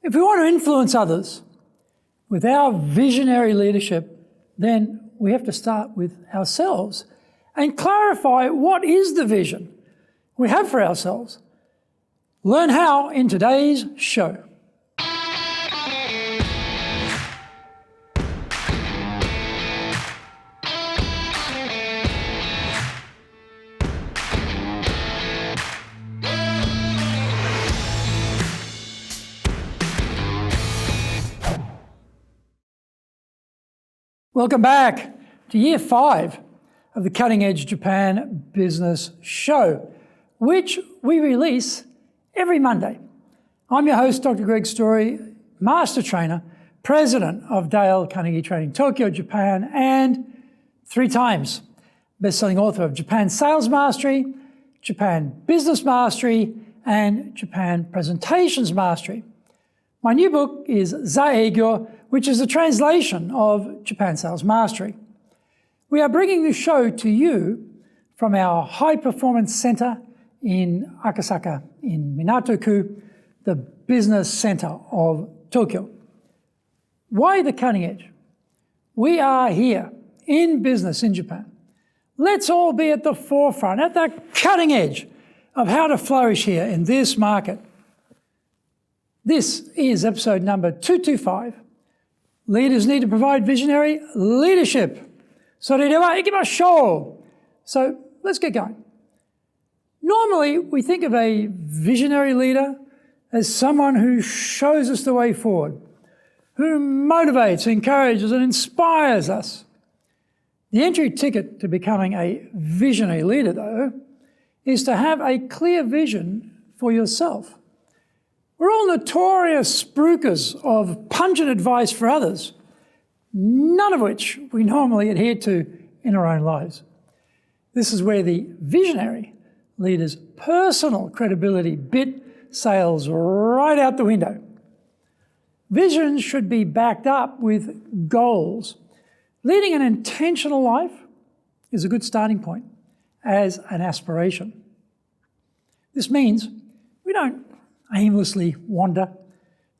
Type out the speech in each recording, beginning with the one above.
If we want to influence others with our visionary leadership, then we have to start with ourselves and clarify what is the vision we have for ourselves. Learn how in today's show. Welcome back to Year 5 of the Cutting Edge Japan Business Show, which we release every Monday. I'm your host, Dr. Greg Story, Master Trainer, President of Dale Carnegie Training, Tokyo, Japan, and 3 times best-selling author of Japan Sales Mastery, Japan Business Mastery, and Japan Presentations Mastery. My new book is Zaegyo, which is a translation of Japan Sales Mastery. We are bringing this show to you from our High Performance Center in Akasaka in Minato-ku, the business center of Tokyo. Why the cutting edge? We are here in business in Japan. Let's all be at the forefront, at the cutting edge of how to flourish here in this market. This is episode number 225. Leaders need to provide visionary leadership. それでは行きましょう. So let's get going. Normally, we think of a visionary leader as someone who shows us the way forward, who motivates, encourages, and inspires us. The entry ticket to becoming a visionary leader, though, is to have a clear vision for yourself. We're all notorious spruikers of pungent advice for others, none of which we normally adhere to in our own lives. This is where the visionary leader's personal credibility bit sails right out the window. Vision should be backed up with goals. Leading an intentional life is a good starting point as an aspiration. This means we don't aimlessly wander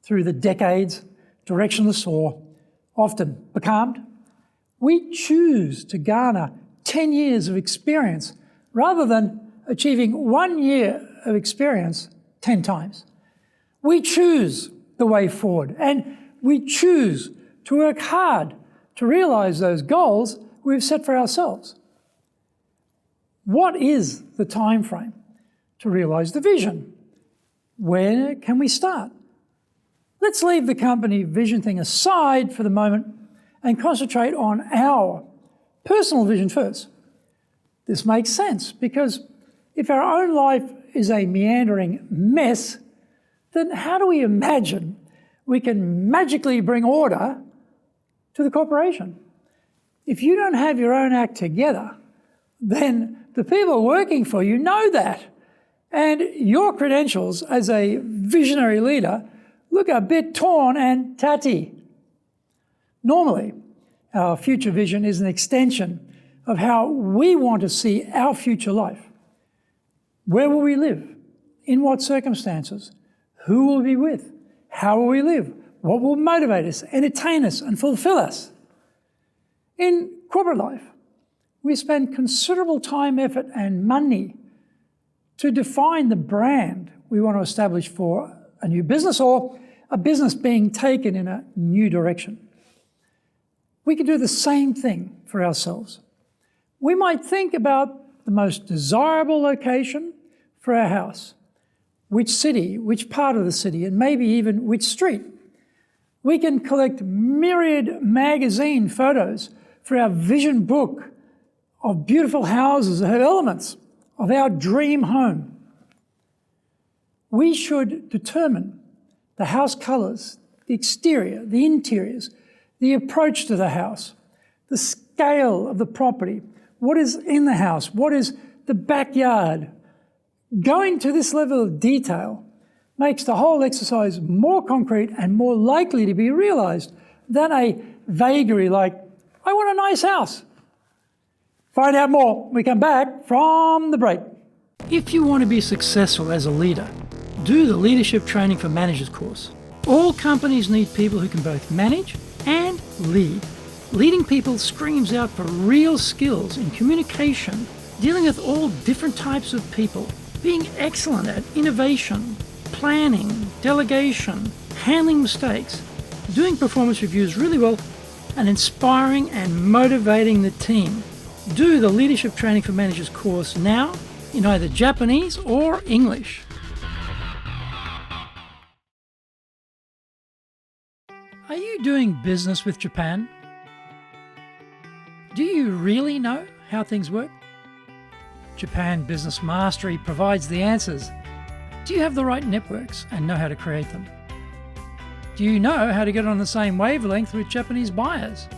through the decades, directionless or often becalmed. We choose to garner 10 years of experience rather than achieving 1 year of experience 10 times. We choose the way forward, and we choose to work hard to realize those goals we've set for ourselves. What is the time frame to realize the vision? Where can we start? Let's leave the company vision thing aside for the moment and concentrate on our personal vision first. This makes sense because if our own life is a meandering mess, then how do we imagine we can magically bring order to the corporation? If you don't have your own act together, then the people working for you know that. And your credentials as a visionary leader look a bit torn and tatty. Normally, our future vision is an extension of how we want to see our future life. Where will we live? In what circumstances? Who will we be with? How will we live? What will motivate us, entertain us, and fulfill us? In corporate life, we spend considerable time, effort, and money to define the brand we want to establish for a new business or a business being taken in a new direction. We can do the same thing for ourselves. We might think about the most desirable location for our house, which city, which part of the city, and maybe even which street. We can collect myriad magazine photos for our vision book of beautiful houses that have elements of our dream home. We should determine the house colours, the exterior, the interiors, the approach to the house, the scale of the property, what is in the house, what is the backyard. Going to this level of detail makes the whole exercise more concrete and more likely to be realised than a vagary like, I want a nice house. Find out more when we come back from the break. If you want to be successful as a leader, do the Leadership Training for Managers course. All companies need people who can both manage and lead. Leading people screams out for real skills in communication, dealing with all different types of people, being excellent at innovation, planning, delegation, handling mistakes, doing performance reviews really well, and inspiring and motivating the team. Do the Leadership Training for Managers course now in either Japanese or English. Are you doing business with Japan? Do you really know how things work? Japan Business Mastery provides the answers. Do you have the right networks and know how to create them? Do you know how to get on the same wavelength with Japanese buyers?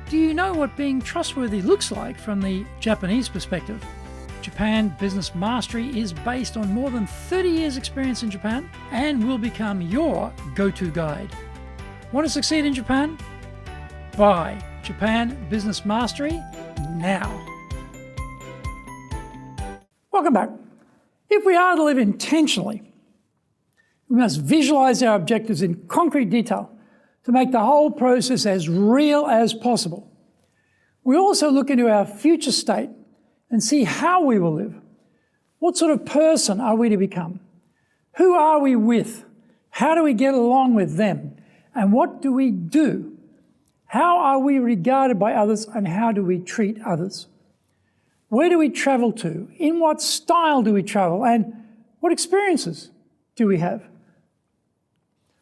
Do you know what being trustworthy looks like from the Japanese perspective? Japan Business Mastery is based on more than 30 years' experience in Japan and will become your go-to guide. Want to succeed in Japan? Buy Japan Business Mastery now. Welcome back. If we are to live intentionally, we must visualize our objectives in concrete detail to make the whole process as real as possible. We also look into our future state and see how we will live. What sort of person are we to become? Who are we with? How do we get along with them? And what do we do? How are we regarded by others and how do we treat others? Where do we travel to? In what style do we travel? And what experiences do we have?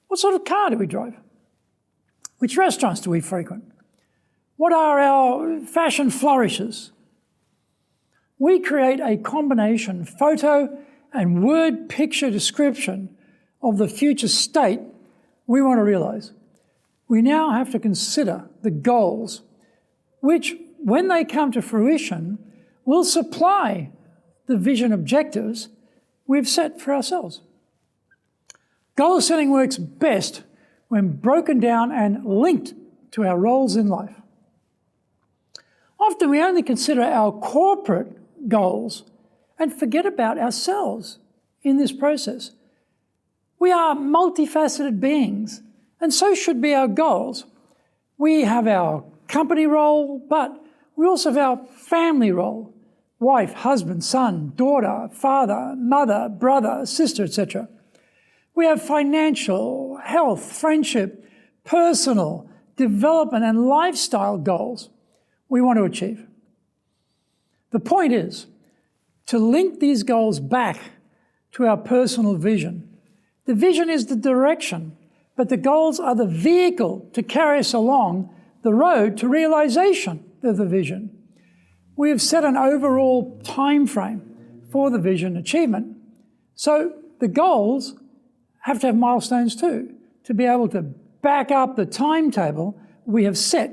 What sort of car do we drive? Which restaurants do we frequent? What are our fashion flourishes? We create a combination photo and word picture description of the future state we want to realize. We now have to consider the goals, which, when they come to fruition, will supply the vision objectives we've set for ourselves. Goal setting works best when broken down and linked to our roles in life. Often we only consider our corporate goals and forget about ourselves in this process. We are multifaceted beings, and so should be our goals. We have our company role, but we also have our family role: wife, husband, son, daughter, father, mother, brother, sister, etc. We have financial, health, friendship, personal, development, and lifestyle goals we want to achieve. The point is to link these goals back to our personal vision. The vision is the direction, but the goals are the vehicle to carry us along the road to realization of the vision. We have set an overall time frame for the vision achievement. So the goals have to have milestones too, to be able to back up the timetable we have set.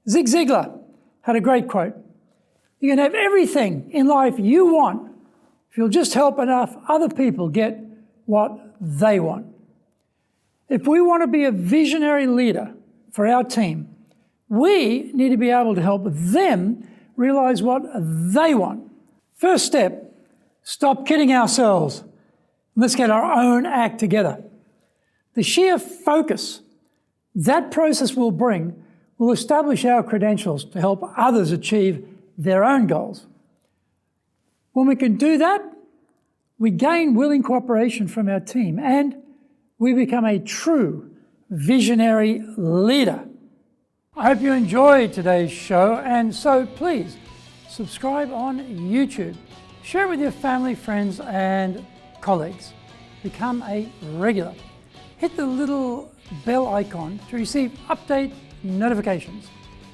Zig Ziglar had a great quote: "You can have everything in life you want if you'll just help enough other people get what they want." If we want to be a visionary leader for our team, we need to be able to help them realize what they want. First step, stop kidding ourselves. Let's get our own act together. The sheer focus that process will bring will establish our credentials to help others achieve their own goals. When we can do that, we gain willing cooperation from our team and we become a true visionary leader. I hope you enjoyed today's show, and so please subscribe on YouTube. Share it with your family, friends, and colleagues. Become a regular. Hit the little bell icon to receive update notifications.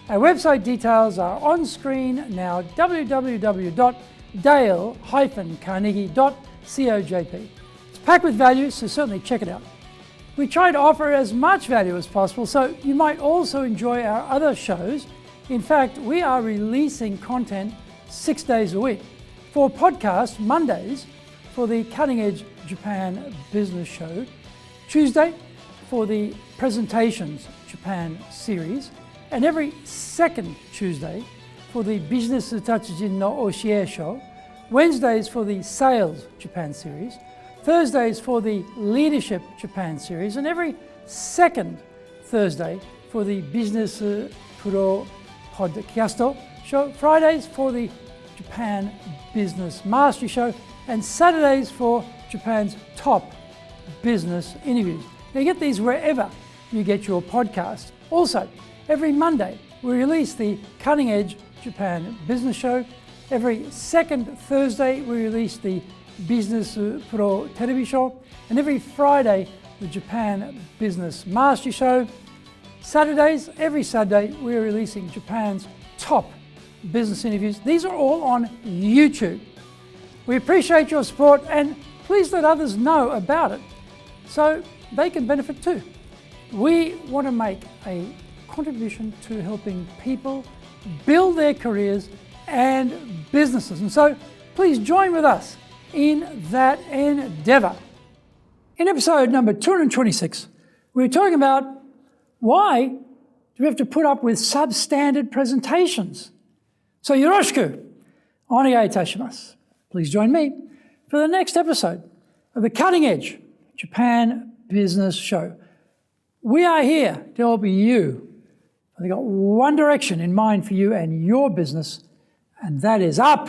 Our website details are on screen now: www.dale-carnegie.cojp. It's packed with value, so certainly check it out. We try to offer as much value as possible, so you might also enjoy our other shows. In fact, we are releasing content 6 days a week. For podcasts, Mondays for the Cutting Edge Japan Business Show, Tuesday for the Presentations Japan series, and every second Tuesday for the Business Tatsujin no Oshie Show, Wednesdays for the Sales Japan series, Thursdays for the Leadership Japan series, and every second Thursday for the Business Pro Podcast show, Fridays for the Japan Business Mastery show, and Saturdays for Japan's top business interviews. Now you get these wherever you get your podcast. Also, every Monday we release the Cutting Edge Japan Business Show. Every second Thursday we release the Business Pro Television Show, and every Friday the Japan Business Mastery Show. Every Saturday we're releasing Japan's top business interviews. These are all on YouTube. We appreciate your support, and please let others know about it so they can benefit too. We want to make a contribution to helping people build their careers and businesses, and so please join with us in that endeavour. In episode number 226, we were talking about why do we have to put up with substandard presentations. So yoroshiku onegai itashimasu. Please join me for the next episode of the Cutting Edge Japan Business Show. We are here to help you. I've got one direction in mind for you and your business, and that is up.